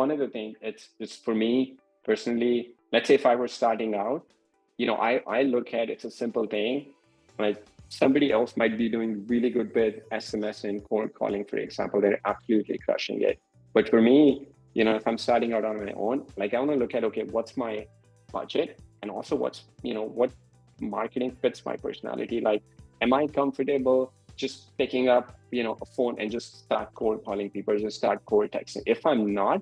one other thing, it's for me personally, let's say if I were starting out, I look at it's a simple thing. Like somebody else might be doing really good with SMS and cold calling, for example. They're absolutely crushing it. But for me, if I'm starting out on my own, like I want to look at, okay, what's my budget? And also what marketing fits my personality? Like, am I comfortable just picking up, a phone and just start cold calling people, just start cold texting? If I'm not,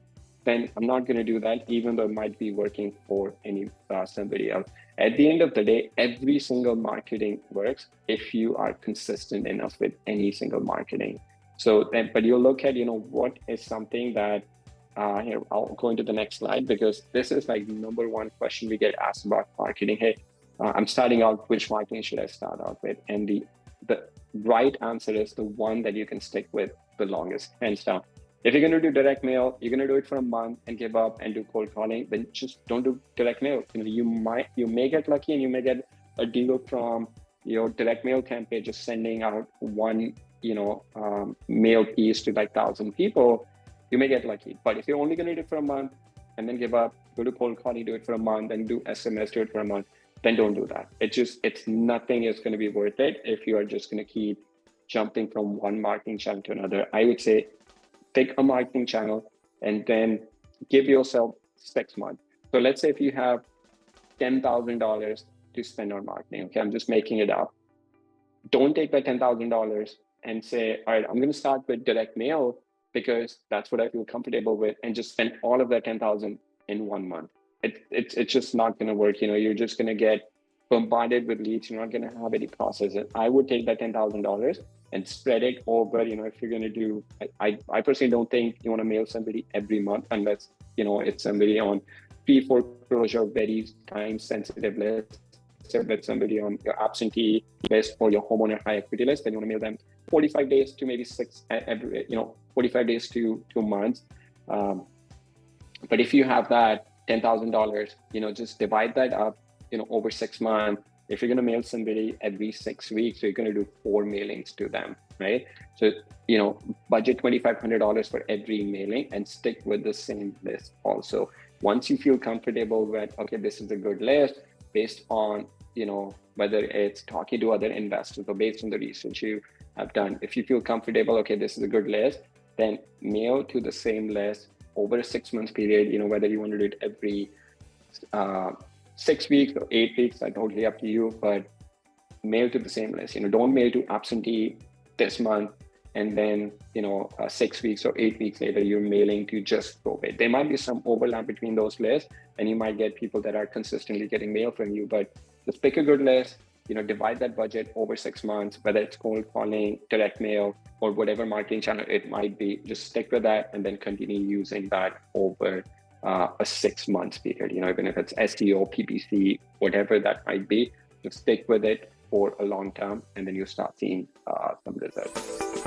then I'm not going to do that, even though it might be working for somebody else. At the end of the day, every single marketing works if you are consistent enough with any single marketing. So, but you'll look at, what is something that, here, I'll go into the next slide, because this is like number one question we get asked about marketing. Hey, I'm starting out, which marketing should I start out with? And the right answer is the one that you can stick with the longest, hands down. If you're going to do direct mail, you're going to do it for a month and give up and do cold calling, then just don't do direct mail. You may get lucky and you may get a deal from your direct mail campaign, just sending out one, mail piece to like 1,000 people. You may get lucky. But if you're only going to do it for a month and then give up, go to cold calling, do it for a month, and do SMS, do it for a month, then don't do that. It's nothing is going to be worth it if you are just going to keep jumping from one marketing channel to another. I would say pick a marketing channel and then give yourself 6 months. So let's say if you have $10,000 to spend on marketing, okay, I'm just making it up. Don't take that $10,000 and say, all right, I'm going to start with direct mail because that's what I feel comfortable with, and just spend all of that 10,000 in 1 month. It's just not going to work. You're just going to get bombarded with leads. You're not going to have any process. I would take that $10,000 and spread it over, if you're going to do, I personally don't think you want to mail somebody every month unless, it's somebody on pre-foreclosure, very time sensitive list. So if it's somebody on your absentee list or your homeowner high equity list, then you want to mail them 45 days to maybe 45 days to 2 months. But if you have that $10,000, just divide that up, over 6 months. If you're going to mail somebody every 6 weeks, so you're going to do 4 mailings to them, right? So, budget $2,500 for every mailing and stick with the same list also. Once you feel comfortable with, okay, this is a good list based on, whether it's talking to other investors or based on the research you have done. If you feel comfortable, okay, this is a good list, then mail to the same list over a 6 month period, whether you want to do it every 6 weeks or 8 weeks, that's totally up to you, but mail to the same list. Don't mail to absentee this month and then 6 weeks or 8 weeks later you're mailing to just probate. There might be some overlap between those lists, and you might get people that are consistently getting mail from you, but just pick a good list, divide that budget over 6 months, whether it's cold calling, direct mail, or whatever marketing channel it might be. Just stick with that and then continue using that over a 6 months period, even if it's SEO, PPC, whatever that might be, just stick with it for a long term, and then you start seeing some results.